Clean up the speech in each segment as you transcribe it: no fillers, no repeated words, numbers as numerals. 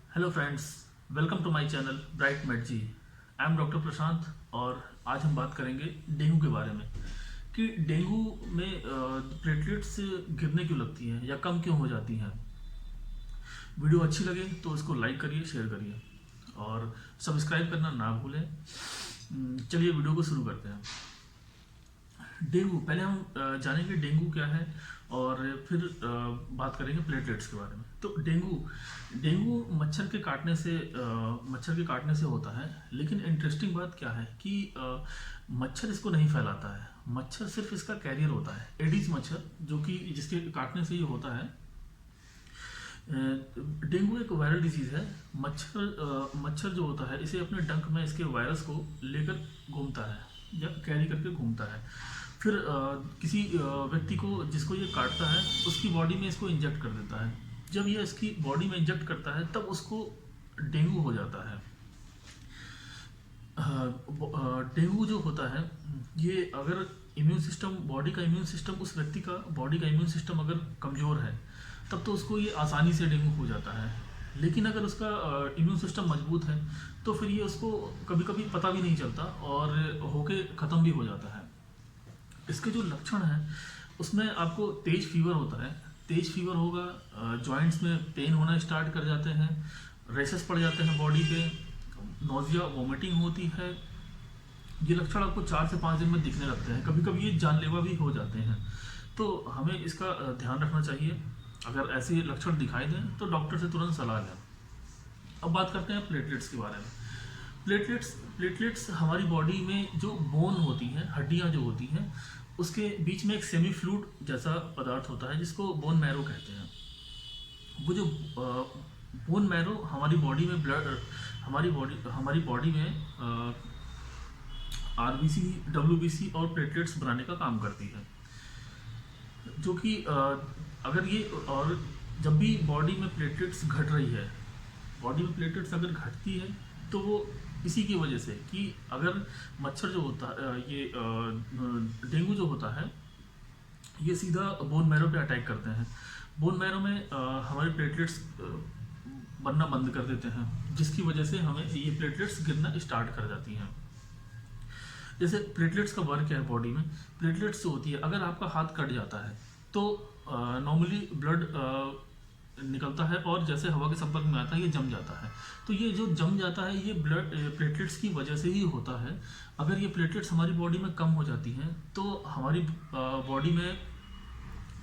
Hello friends, welcome to my channel Bright Med ji. I am doctor Prashant और आज हम बात करेंगे डेंगू के बारे में कि डेंगू में प्लेटलेट्स गिरने क्यों लगती हैं या कम क्यों हो जाती हैं। वीडियो अच्छी लगे तो इसको लाइक करिए, शेयर करिए और सब्सक्राइब करना ना भूलें। चलिए वीडियो को शुरू करते हैं। डेंगू, पहले हम जानेंगे डेंगू क्या है और फिर बात करेंगे प्लेटलेट्स के बारे में। तो डेंगू मच्छर के काटने से होता है, लेकिन इंटरेस्टिंग बात क्या है कि मच्छर इसको नहीं फैलाता है। मच्छर सिर्फ इसका कैरियर होता है, एडिस मच्छर, जो कि जिसके काटने से ये होता है। डेंगू एक वायरल डिजीज है। मच्छर जो होता है इसे अपने डंक में इसके वायरस को लेकर घूमता है या कैरी करके घूमता है। फिर किसी व्यक्ति को जिसको ये काटता है उसकी बॉडी में इसको इंजेक्ट कर देता है। जब ये इसकी बॉडी में इंजेक्ट करता है तब उसको डेंगू हो जाता है। डेंगू जो होता है, ये अगर बॉडी का इम्यून सिस्टम, उस व्यक्ति का बॉडी का इम्यून सिस्टम अगर कमज़ोर है तब तो उसको ये आसानी से डेंगू हो जाता है। लेकिन अगर उसका इम्यून सिस्टम मजबूत है तो फिर ये उसको कभी कभी पता भी नहीं चलता और होके ख़त्म भी हो जाता है। इसके जो लक्षण हैं उसमें आपको तेज फीवर होता है। तेज फीवर होगा, जॉइंट्स में पेन होना स्टार्ट कर जाते हैं, रेसेस पड़ जाते हैं बॉडी पे, नोजिया वोमिटिंग होती है। ये लक्षण आपको 4 से 5 दिन में दिखने लगते हैं। कभी कभी ये जानलेवा भी हो जाते हैं, तो हमें इसका ध्यान रखना चाहिए। अगर ऐसे लक्षण दिखाई दें तो डॉक्टर से तुरंत सलाह लें। अब बात करते हैं प्लेटलेट्स के बारे में। प्लेटलेट्स हमारी बॉडी में जो बोन होती हैं, हड्डियां जो होती हैं, उसके बीच में एक सेमी फ्लूइड जैसा पदार्थ होता है जिसको बोन मैरो कहते हैं। वो जो बोन मैरो हमारी बॉडी में हमारी बॉडी में आरबीसी, डब्ल्यूबीसी और प्लेटलेट्स बनाने का काम करती है। जो कि अगर ये और जब भी बॉडी में प्लेटलेट्स घट रही है, बॉडी में प्लेटलेट्स अगर घटती है तो वो इसी की वजह से कि अगर मच्छर जो होता है, ये डेंगू जो होता है, ये सीधा बोन मैरो पे अटैक करते हैं। बोन मैरो में हमारे प्लेटलेट्स बनना बंद कर देते हैं, जिसकी वजह से हमें ये प्लेटलेट्स गिरना स्टार्ट कर जाती हैं। जैसे प्लेटलेट्स का वर्क है बॉडी में, प्लेटलेट्स जो होती है, अगर आपका हाथ कट जाता है तो नॉर्मली ब्लड निकलता है और जैसे हवा के संपर्क में आता है ये जम जाता है। तो ये जो जम जाता है ये ब्लड प्लेटलेट्स की वजह से ही होता है। अगर ये प्लेटलेट्स हमारी बॉडी में कम हो जाती हैं तो हमारी बॉडी में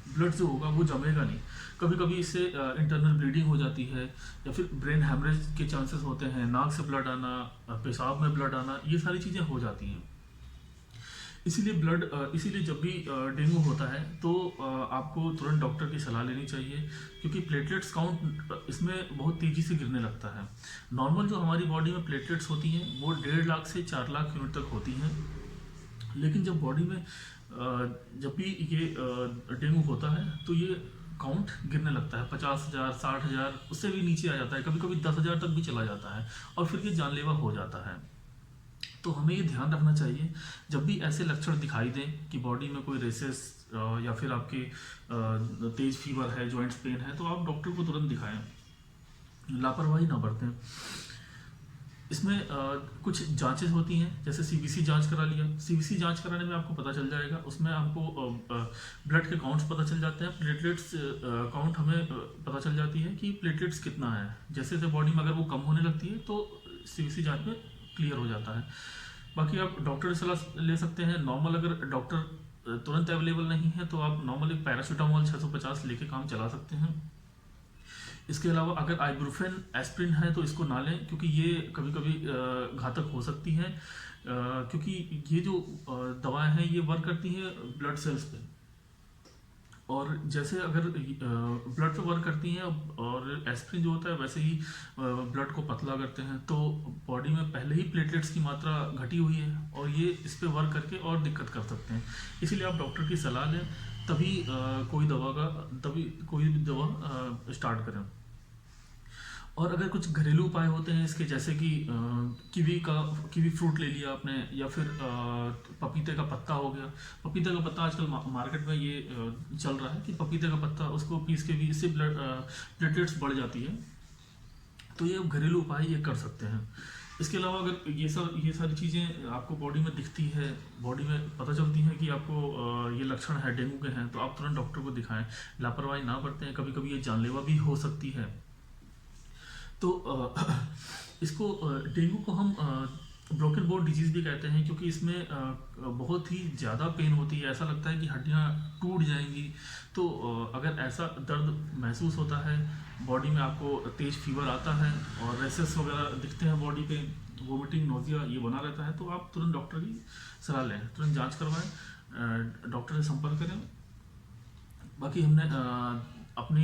ब्लड जो होगा वो जमेगा नहीं। कभी कभी इससे इंटरनल ब्लीडिंग हो जाती है या फिर ब्रेन हैमरेज के चांसेस होते हैं, नाक से ब्लड आना, पेशाब में ब्लड आना, ये सारी चीज़ें हो जाती हैं। इसीलिए जब भी डेंगू होता है तो आपको तुरंत डॉक्टर की सलाह लेनी चाहिए, क्योंकि प्लेटलेट्स काउंट इसमें बहुत तेज़ी से गिरने लगता है। नॉर्मल जो हमारी बॉडी में प्लेटलेट्स होती हैं वो 1.5 लाख से 4 लाख यूनिट तक होती हैं। लेकिन जब बॉडी में जब भी ये डेंगू होता है तो ये काउंट गिरने लगता है 50,000, 60,000, उससे भी नीचे आ जाता है, कभी कभी 10,000 तक भी चला जाता है और फिर ये जानलेवा हो जाता है। तो हमें ये ध्यान रखना चाहिए, जब भी ऐसे लक्षण दिखाई दें कि बॉडी में कोई रेसेस या फिर आपके तेज फीवर है, जॉइंट्स पेन है, तो आप डॉक्टर को तुरंत दिखाएं, लापरवाही ना बरतें। इसमें कुछ जांचेस होती हैं, जैसे सीबीसी जांच करा लिया। सीबीसी जांच कराने में आपको पता चल जाएगा, उसमें आपको ब्लड के काउंट्स पता चल जाते हैं, प्लेटलेट्स काउंट हमें पता चल जाती है कि प्लेटलेट्स कितना है। जैसे जैसे बॉडी में अगर वो कम होने लगती है तो सीबीसी जांच में क्लियर हो जाता है। बाकी आप डॉक्टर से सलाह ले सकते हैं। नॉर्मल अगर डॉक्टर तुरंत अवेलेबल नहीं है तो आप नॉर्मल एक पैरासीटामोल 650 लेके काम चला सकते हैं। इसके अलावा अगर आइब्रूफेन, एस्प्रिन है तो इसको ना लें, क्योंकि ये कभी कभी घातक हो सकती हैं, क्योंकि ये जो दवाएं हैं ये वर्क करती हैं ब्लड सेल्स पे, और जैसे अगर ब्लड पे वर्क करती हैं और एस्प्रिन जो होता है वैसे ही ब्लड को पतला करते हैं, तो बॉडी में पहले ही प्लेटलेट्स की मात्रा घटी हुई है और ये इस पे वर्क करके और दिक्कत कर सकते हैं। इसीलिए आप डॉक्टर की सलाह लें, तभी कोई भी दवा स्टार्ट करें। और अगर कुछ घरेलू उपाय होते हैं इसके, जैसे कि कीवी फ्रूट ले लिया आपने, या फिर पपीते का पत्ता हो गया। पपीते का पत्ता आजकल मार्केट में ये चल रहा है कि पपीते का पत्ता उसको पीस के भी, इससे प्लेटलेट्स बढ़ जाती है। तो ये घरेलू उपाय ये कर सकते हैं। इसके अलावा अगर ये सारी चीज़ें आपको बॉडी में दिखती है, बॉडी में पता चलती है कि आपको ये लक्षण है डेंगू के हैं, तो आप तुरंत डॉक्टर को दिखाएं, लापरवाही ना बरतें। कभी कभी ये जानलेवा भी हो सकती है। तो इसको डेंगू को हम ब्रोकन बोन डिजीज़ भी कहते हैं, क्योंकि इसमें बहुत ही ज़्यादा पेन होती है, ऐसा लगता है कि हड्डियाँ टूट जाएंगी। तो अगर ऐसा दर्द महसूस होता है, बॉडी में आपको तेज़ फीवर आता है और रेसेस वगैरह दिखते हैं बॉडी पे, वोमिटिंग नोजिया ये बना रहता है, तो आप तुरंत डॉक्टर की सलाह लें, तुरंत जांच करवाएं, डॉक्टर से संपर्क करें। बाकी हमने अपनी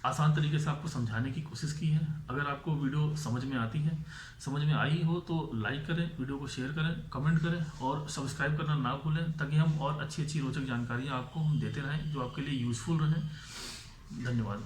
आसान तरीके से आपको समझाने की कोशिश की है। अगर आपको वीडियो समझ में आती है, समझ में आई हो, तो लाइक करें, वीडियो को शेयर करें, कमेंट करें और सब्सक्राइब करना ना भूलें, ताकि हम और अच्छी अच्छी रोचक जानकारियाँ आपको हम देते रहें जो आपके लिए यूज़फुल रहें। धन्यवाद।